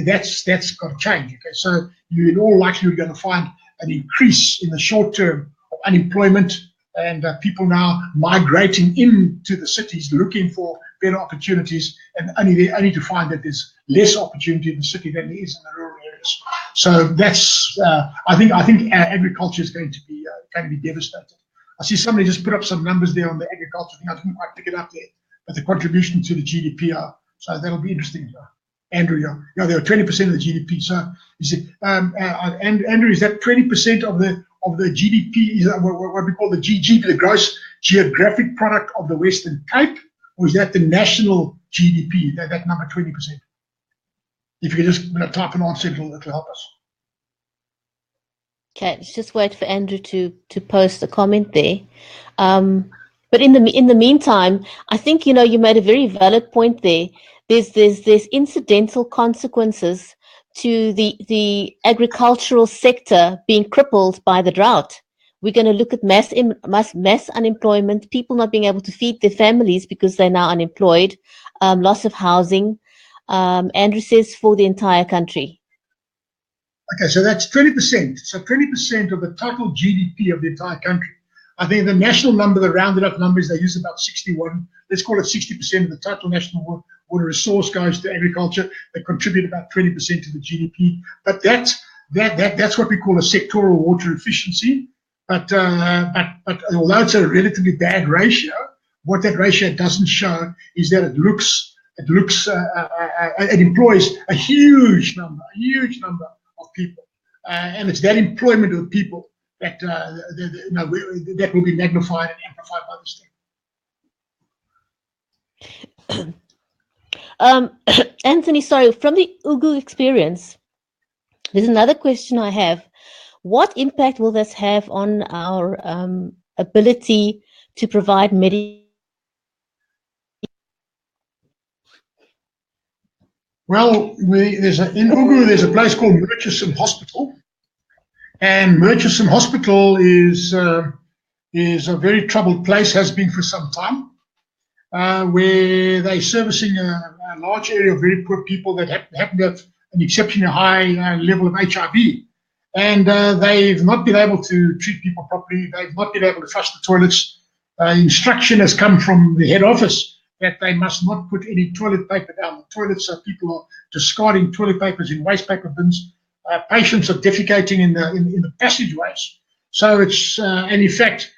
that's got to change. Okay, so you in all likelihood are going to find an increase in the short term of unemployment, and people now migrating into the cities looking for better opportunities, and only to find that there's less opportunity in the city than there is in the rural areas. So that's I think agriculture is going to be devastated. I see somebody just put up some numbers there on the agriculture thing. I didn't quite pick it up there, but the contribution to the GDP so that'll be interesting. Andrew, yeah, they are 20% of the GDP. So you see, Andrew, is that 20% of the GDP? Is that what we call the GGP, the gross geographic product of the Western Cape, or is that the national GDP? That number 20%. If you could just type an answer, it'll help us. Okay, let's just wait for Andrew to post a comment there. But in the meantime, I think you made a very valid point there. There's incidental consequences to the agricultural sector being crippled by the drought. We're going to look at mass unemployment, people not being able to feed their families because they're now unemployed, loss of housing. Andrew says for the entire country. Okay, so that's 20%. So 20% of the total GDP of the entire country. I think the national number, the rounded up numbers, they use about 61. Let's call it 60% of the total national water resource goes to agriculture. They contribute about 20% to the GDP. But that's what we call a sectoral water efficiency. But although it's a relatively bad ratio, what that ratio doesn't show is that it employs a huge number of people, and it's that employment of people that that will be magnified and amplified by this thing. Anthony, sorry, from the Ugu experience, there's another question I have. What impact will this have on our ability to provide medical? Well, in Ugu, there's a place called Murchison Hospital, and Murchison Hospital is a very troubled place, has been for some time, where they're servicing a large area of very poor people that happen to have an exceptionally high level of HIV. And they've not been able to treat people properly. They've not been able to flush the toilets. Instruction has come from the head office that they must not put any toilet paper down the toilet, so people are discarding toilet papers in waste paper bins. Patients are defecating in the passageways. So it's, and in fact,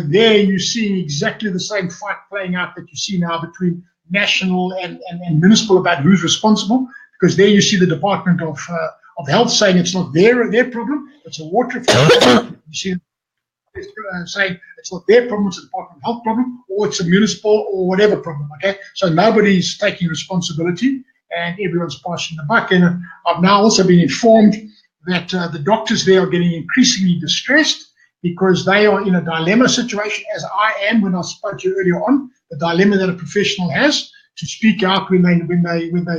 there you see exactly the same fight playing out that you see now between national and municipal about who's responsible, because there you see the Department of Health saying it's not their problem, it's a water problem. You see saying it's not their problem, it's a Department of Health problem, or it's a municipal or whatever problem, okay? So nobody's taking responsibility and everyone's passing the buck. And I've now also been informed that the doctors there are getting increasingly distressed because they are in a dilemma situation, as I am when I spoke to you earlier on, the dilemma that a professional has to speak out when they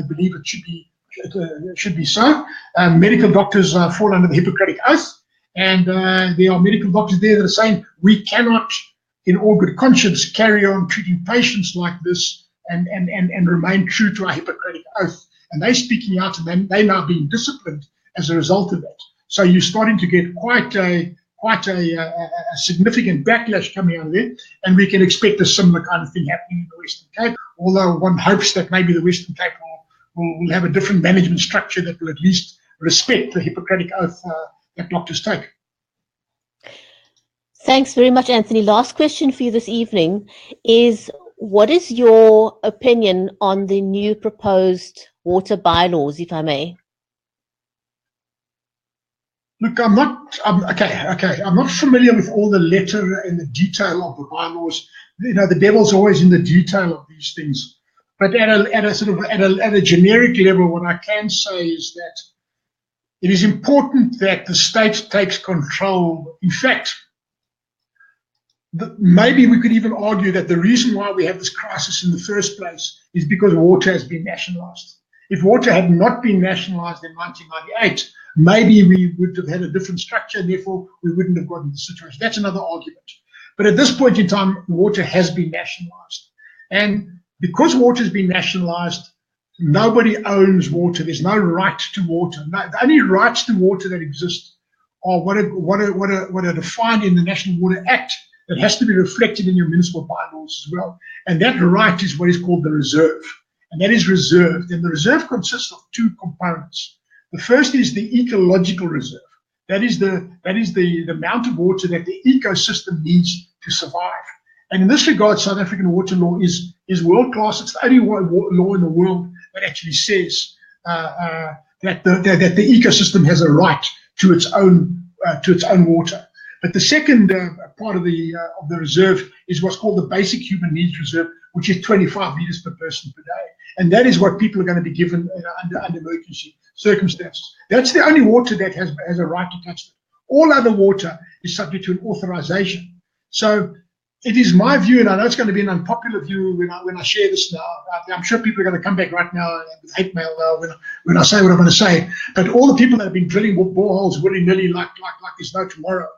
believe it should be so. Medical doctors fall under the Hippocratic Oath, and there are medical doctors there that are saying we cannot, in all good conscience, carry on treating patients like this and remain true to our Hippocratic Oath. And they're speaking out, and they're now being disciplined as a result of that. So you're starting to get quite a significant backlash coming out of there, and we can expect a similar kind of thing happening in the Western Cape, although one hopes that maybe the Western Cape will have a different management structure that will at least respect the Hippocratic Oath that doctors take. Thanks very much, Anthony. Last question for you this evening is, what is your opinion on the new proposed water bylaws, if I may? Look, I'm not familiar with all the letter and the detail of the bylaws. You know, the devil's always in the detail of these things. But at a generic level, what I can say is that it is important that the state takes control. In fact, maybe we could even argue that the reason why we have this crisis in the first place is because water has been nationalized. If water had not been nationalized in 1998, maybe we would have had a different structure, and therefore we wouldn't have gotten the situation. That's another argument. But at this point in time, water has been nationalized. And because water has been nationalized, nobody owns water. There's no right to water. The only rights to water that exist are what are defined in the National Water Act that has to be reflected in your municipal bylaws as well. And that right is what is called the reserve. And that is reserved. And the reserve consists of two components. The first is the ecological reserve. That is the amount of water that the ecosystem needs to survive. And in this regard, South African water law is world class. It's the only law in the world that actually says that the ecosystem has a right to its own water. But the second part of the reserve is what's called the basic human needs reserve, which is 25 liters per person per day. And that is what people are going to be given under emergency circumstances. That's the only water that has a right to touch it. All other water is subject to an authorization. So it is my view, and I know it's going to be an unpopular view when I share this now. I'm sure people are going to come back right now with hate mail now when I say what I'm going to say. But all the people that have been drilling boreholes willy-nilly like there's no tomorrow,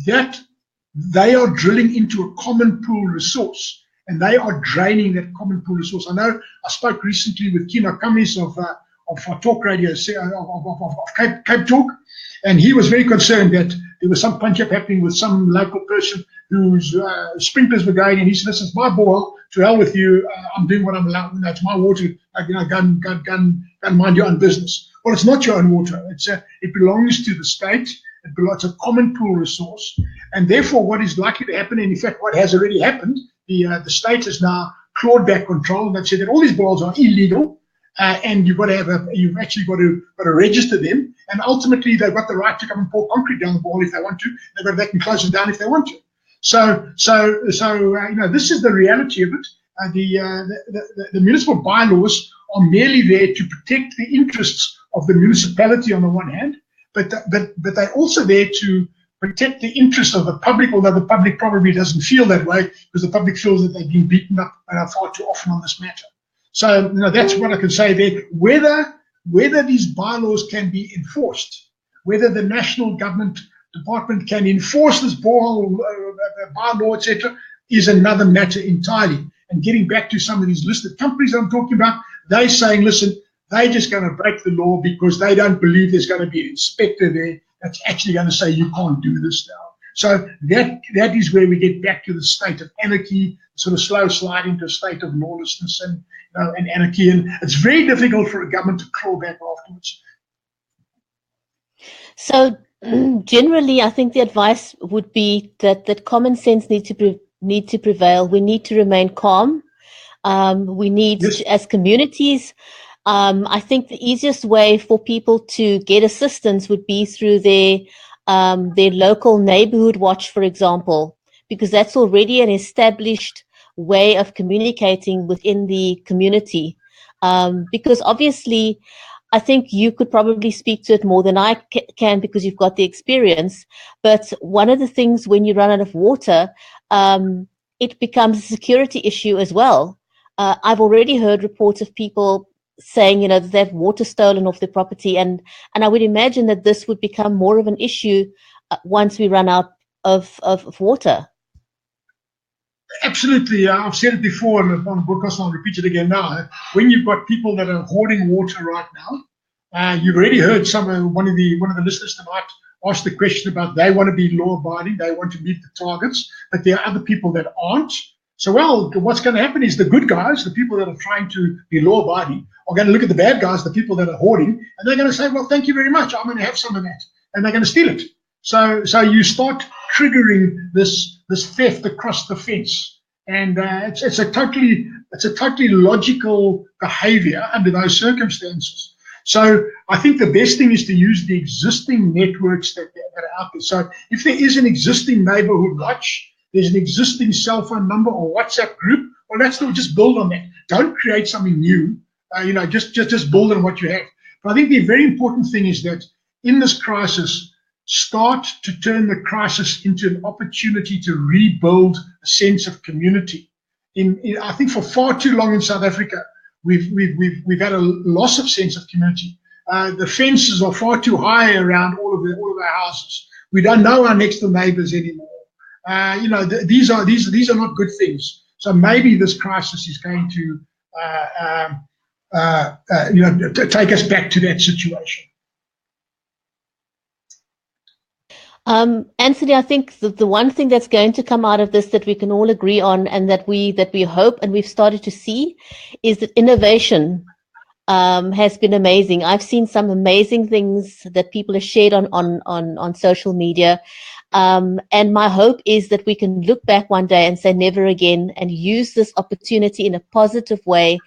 that they are drilling into a common pool resource, and they are draining that common pool resource. I know I spoke recently with Kino Kamis of Talk Radio, of Cape Talk, and he was very concerned that there was some punch-up happening with some local person whose sprinklers were going, and he said, "This is my borehole. To hell with you. I'm doing what I'm allowed. It's my water. Go mind your own business." Well, it's not your own water. It belongs to the state. It's a common pool resource, and therefore, what is likely to happen, and in fact, what has already happened, the state has now clawed back control, and they've said that all these boreholes are illegal, and you've actually got to register them, and ultimately they've got the right to come and pour concrete down the borehole if they want to. They can close it down if they want to. So this is the reality of it. the municipal bylaws are merely there to protect the interests of the municipality on the one hand, but they're also there to protect the interests of the public, although the public probably doesn't feel that way because the public feels that they've been beaten up far too often on this matter. So that's what I can say there. Whether these bylaws can be enforced, whether the national government department can enforce this bylaw, etc., is another matter entirely. And getting back to some of these listed companies I'm talking about, they're saying, listen, they're just going to break the law because they don't believe there's going to be an inspector there that's actually going to say you can't do this now. So that is where we get back to the state of anarchy, sort of slow slide into a state of lawlessness and anarchy. And it's very difficult for a government to claw back afterwards. So generally, I think the advice would be that common sense need to prevail. We need to remain calm. We need to, as communities, I think the easiest way for people to get assistance would be through their local neighborhood watch, for example, because that's already an established way of communicating within the community. Because obviously, I think you could probably speak to it more than I can because you've got the experience. But one of the things when you run out of water, it becomes a security issue as well. I've already heard reports of people saying, that they have water stolen off their property. And I would imagine that this would become more of an issue once we run out of water. Absolutely. I've said it before on the podcast, and I'll repeat it again now. When you've got people that are hoarding water right now, you've already heard one of the listeners tonight ask the question about they want to be law-abiding, they want to meet the targets, but there are other people that aren't. So, what's going to happen is the good guys, the people that are trying to be law-abiding, are going to look at the bad guys, the people that are hoarding, and they're going to say, well, thank you very much, I'm going to have some of that. And they're going to steal it. So you start triggering this theft across the fence. And it's a totally logical behavior under those circumstances. So I think the best thing is to use the existing networks that are out there. So if there is an existing neighborhood watch, there's an existing cell phone number or WhatsApp group, well, let's just build on that. Don't create something new. Just build on what you have. But I think the very important thing is that in this crisis, start to turn the crisis into an opportunity to rebuild a sense of community. I think for far too long in South Africa, we've had a loss of sense of community. The fences are far too high around all of our houses. We don't know our next door neighbors anymore. These are not good things. So maybe this crisis is going to take us back to that situation. Anthony, I think the one thing that's going to come out of this that we can all agree on, and that we hope and we've started to see, is that innovation has been amazing. I've seen some amazing things that people have shared on social media. And my hope is that we can look back one day and say never again, and use this opportunity in a positive way.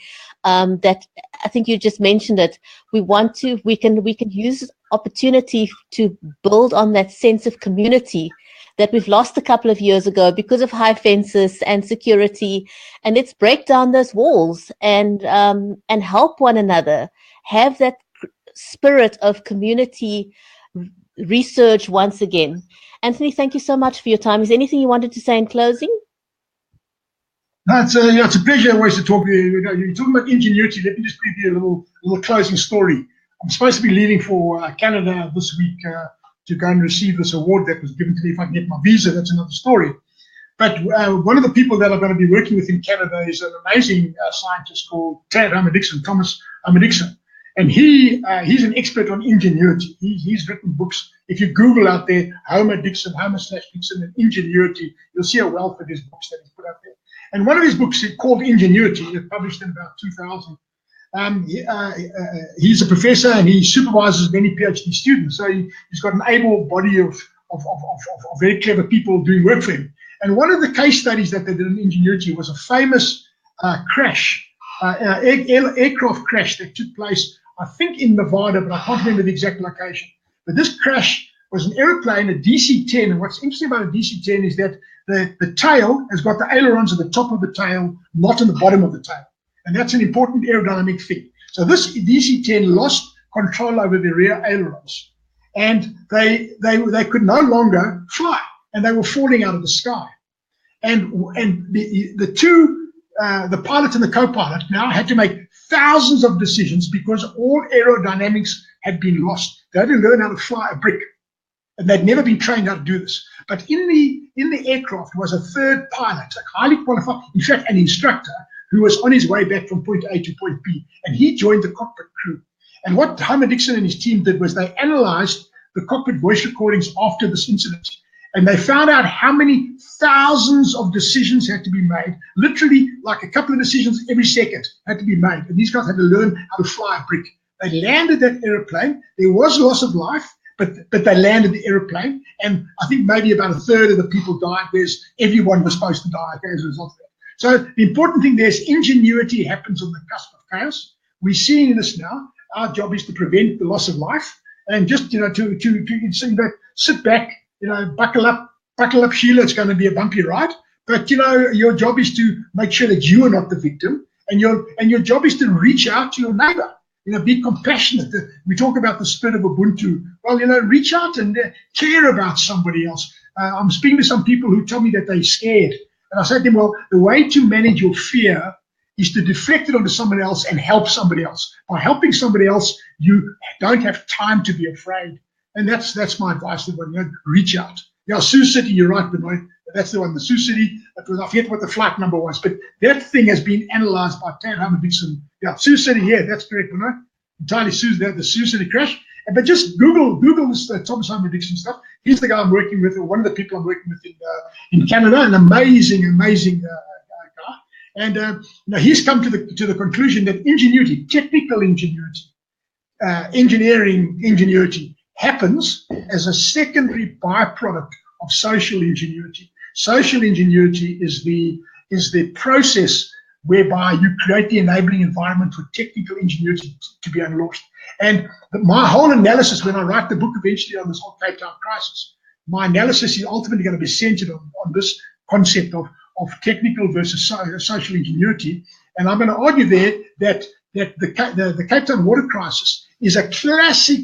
That I think you just mentioned it. We can use this opportunity to build on that sense of community that we've lost a couple of years ago because of high fences and security. And let's break down those walls and help one another. Have that spirit of community research once again. Anthony, thank you so much for your time. Is there anything you wanted to say in closing? No, it's a pleasure always to talk to you. You're talking about ingenuity. Let me just give you a little closing story. I'm supposed to be leaving for Canada this week to go and receive this award that was given to me if I can get my visa. That's another story. But one of the people that I'm going to be working with in Canada is an amazing scientist called Thomas Dixon. And he's an expert on ingenuity. He's written books. If you Google out there, Homer/Dixon and ingenuity, you'll see a wealth of his books that he's put out there. And one of his books is called Ingenuity. It published in about 2000. He's a professor and he supervises many PhD students. So he's got an able body of very clever people doing work for him. And one of the case studies that they did in Ingenuity was a famous crash, aircraft crash that took place, I think, in Nevada, but I can't remember the exact location. But this crash was an aeroplane, a DC-10. And what's interesting about a DC-10 is that the tail has got the ailerons at the top of the tail, not in the bottom of the tail. And that's an important aerodynamic thing. So this DC-10 lost control over the rear ailerons. And they could no longer fly. And they were falling out of the sky. And the two, the pilot and the co-pilot, now had to make thousands of decisions because all aerodynamics had been lost. They had to learn how to fly a brick. And they'd never been trained how to do this. But in the aircraft was a third pilot, a highly qualified, in fact, an instructor, who was on his way back from point A to point B. And he joined the cockpit crew. And what Homer Dixon and his team did was they analyzed the cockpit voice recordings after this incident. And they found out how many thousands of decisions had to be made, literally like a couple of decisions every second had to be made. And these guys had to learn how to fly a brick. They landed that airplane. There was loss of life, but they landed the airplane. And I think maybe about a third of the people died, whereas everyone was supposed to die as a result of that. So the important thing there is ingenuity happens on the cusp of chaos. We're seeing this now. Our job is to prevent the loss of life and just, to sit back, buckle up, Sheila, it's going to be a bumpy ride. But, your job is to make sure that you are not the victim. And your job is to reach out to your neighbor, be compassionate. We talk about the spirit of Ubuntu. Well, reach out and care about somebody else. I'm speaking to some people who tell me that they're scared. And I said to them, well, the way to manage your fear is to deflect it onto someone else and help somebody else. By helping somebody else, you don't have time to be afraid. And that's my advice to everyone. Reach out. Sioux City, you're right, Benoit. That's the one, the Sioux City. I forget what the flight number was, but that thing has been analyzed by Ted Homer Dixon. Yeah, Sioux City, yeah, that's correct, Benoit. Entirely the Sioux City crash. But just Google this Thomas Homer Dixon stuff. He's the guy I'm working with, or one of the people I'm working with in Canada, an amazing guy. And he's come to the conclusion that ingenuity, technical ingenuity, engineering ingenuity, happens as a secondary byproduct of social ingenuity. Social ingenuity is the process whereby you create the enabling environment for technical ingenuity to be unleashed. And my whole analysis, when I write the book eventually on this whole Cape Town crisis, my analysis is ultimately going to be centered on this concept of technical versus social ingenuity. And I'm going to argue there that the Cape Town water crisis is a classic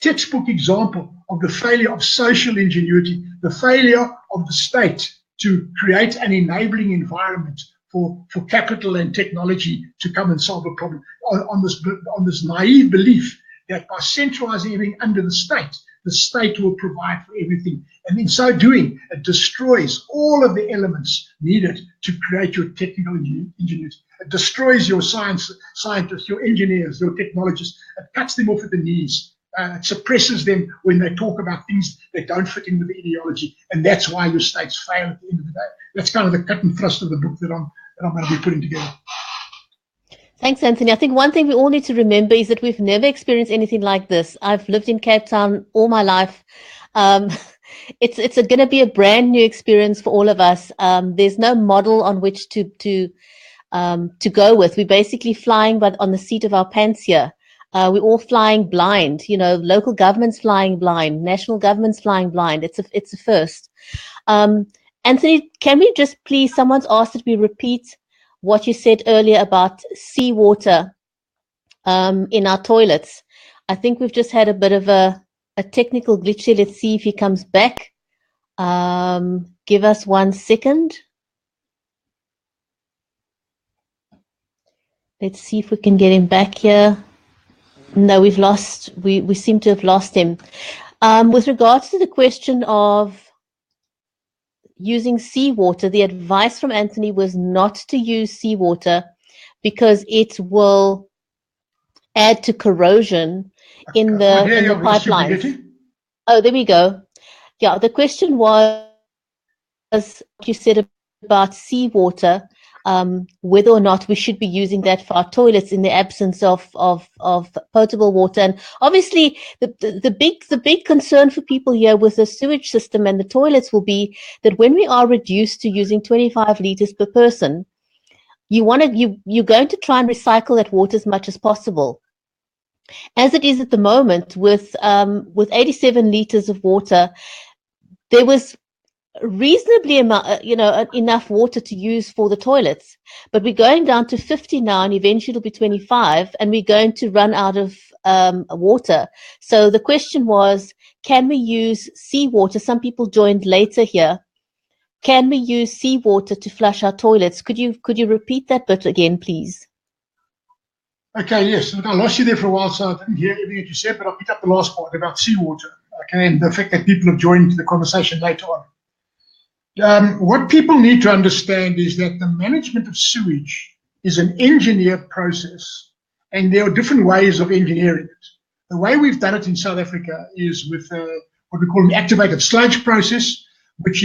textbook example of the failure of social ingenuity, the failure of the state to create an enabling environment for capital and technology to come and solve a problem on this naive belief that by centralizing everything under the state will provide for everything. And in so doing, it destroys all of the elements needed to create your technical ingenuity. It destroys your scientists, your engineers, your technologists. It cuts them off at the knees. It suppresses them when they talk about things that don't fit in with the ideology. And that's why your states fail at the end of the day. That's kind of the cut and thrust of the book that I'm going to be putting together. Thanks, Anthony. I think one thing we all need to remember is that we've never experienced anything like this. I've lived in Cape Town all my life. It's going to be a brand new experience for all of us. There's no model on which to go with. We're basically flying, but on the seat of our pants here. We're all flying blind. Local governments flying blind, national governments flying blind. It's a first. Anthony, can we just please? Someone's asked that we repeat what you said earlier about seawater in our toilets. I think we've just had a bit of a technical glitch here. Let's see if he comes back. Give us 1 second. Let's see if we can get him back here. No, we seem to have lost him. With regards to the question of using seawater, the advice from Anthony was not to use seawater because it will add to corrosion in the pipelines. Oh, there we go. Yeah, the question was, what you said about seawater, whether or not we should be using that for our toilets in the absence of potable water. And obviously, the big concern for people here with the sewage system and the toilets will be that when we are reduced to using 25 liters per person, you're going to try and recycle that water as much as possible. As it is at the moment, with 87 liters of water, there was reasonably enough water to use for the toilets, but we're going down to 50 now, and eventually it'll be 25, and we're going to run out of water. So the question was, can we use seawater? Some people joined later here. Can we use seawater to flush our toilets? Could you repeat that bit again, please? Okay, yes. Look, I lost you there for a while, so I didn't hear everything that you said, but I'll pick up the last part about seawater. Okay, and the fact that people have joined the conversation later on. What people need to understand is that the management of sewage is an engineered process, and there are different ways of engineering it. The way we've done it in South Africa is with what we call an activated sludge process, which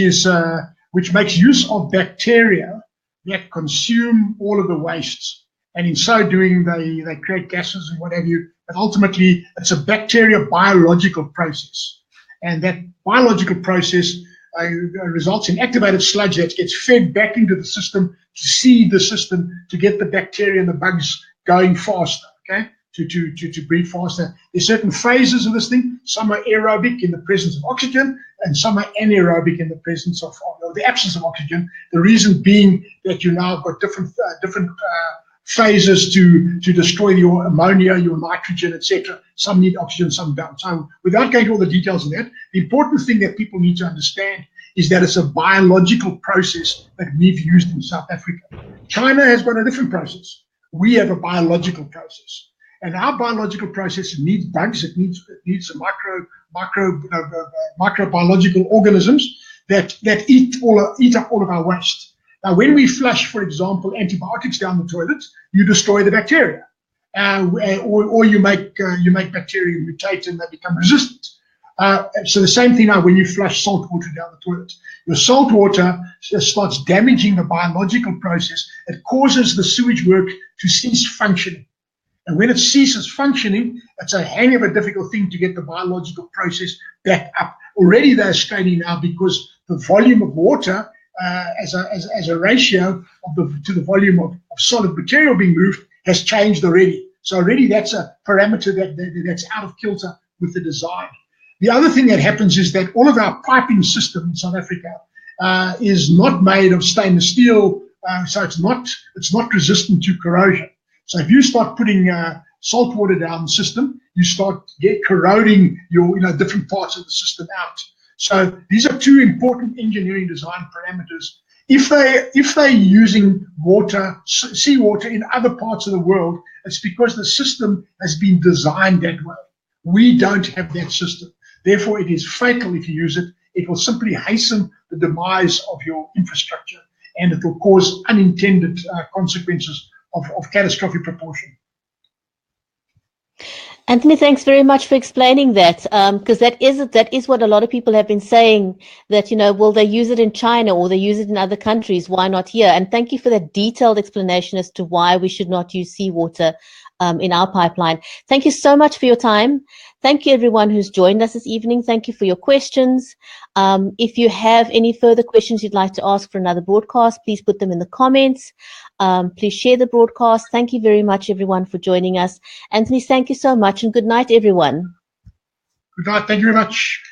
makes use of bacteria that consume all of the wastes, and in so doing, they create gases and what have you. But ultimately, it's a bacteria biological process, and that biological process results in activated sludge that gets fed back into the system to seed the system to get the bacteria and the bugs going faster, okay, to breed faster. There's certain phases of this thing. Some are aerobic in the presence of oxygen, and some are anaerobic in the presence of the absence of oxygen. The reason being that you now got different phases to destroy your ammonia, your nitrogen, etc. Some need oxygen, some don't. So without going into all the details of that, the important thing that people need to understand is that it's a biological process that we've used in South Africa. China has got a different process. We have a biological process. And our biological process needs bugs, it needs microbiological organisms that eat up all of our waste. Now, when we flush, for example, antibiotics down the toilet, you destroy the bacteria, or you make bacteria mutate and they become resistant. So the same thing now when you flush salt water down the toilet. Your salt water starts damaging the biological process. It causes the sewage work to cease functioning. And when it ceases functioning, it's a hang of a difficult thing to get the biological process back up. Already they're straining now because the volume of water as a ratio to the volume of solid material being moved has changed already. So already that's a parameter that's out of kilter with the design. The other thing that happens is that all of our piping system in South Africa is not made of stainless steel, so it's not resistant to corrosion. So if you start putting salt water down the system, you start corroding your different parts of the system out. So these are two important engineering design parameters. If they're using seawater in other parts of the world, it's because the system has been designed that way. We don't have that system. Therefore, it is fatal if you use it. It will simply hasten the demise of your infrastructure, and it will cause unintended consequences of catastrophic proportion. Anthony, thanks very much for explaining that, because that is what a lot of people have been saying, that, will they use it in China or they use it in other countries? Why not here? And thank you for that detailed explanation as to why we should not use seawater in our pipeline. Thank you so much for your time. Thank you, everyone who's joined us this evening. Thank you for your questions. If you have any further questions you'd like to ask for another broadcast, please put them in the comments. Please share the broadcast. Thank you very much, everyone, for joining us. Anthony, thank you so much, and good night, everyone. Good night. Thank you very much.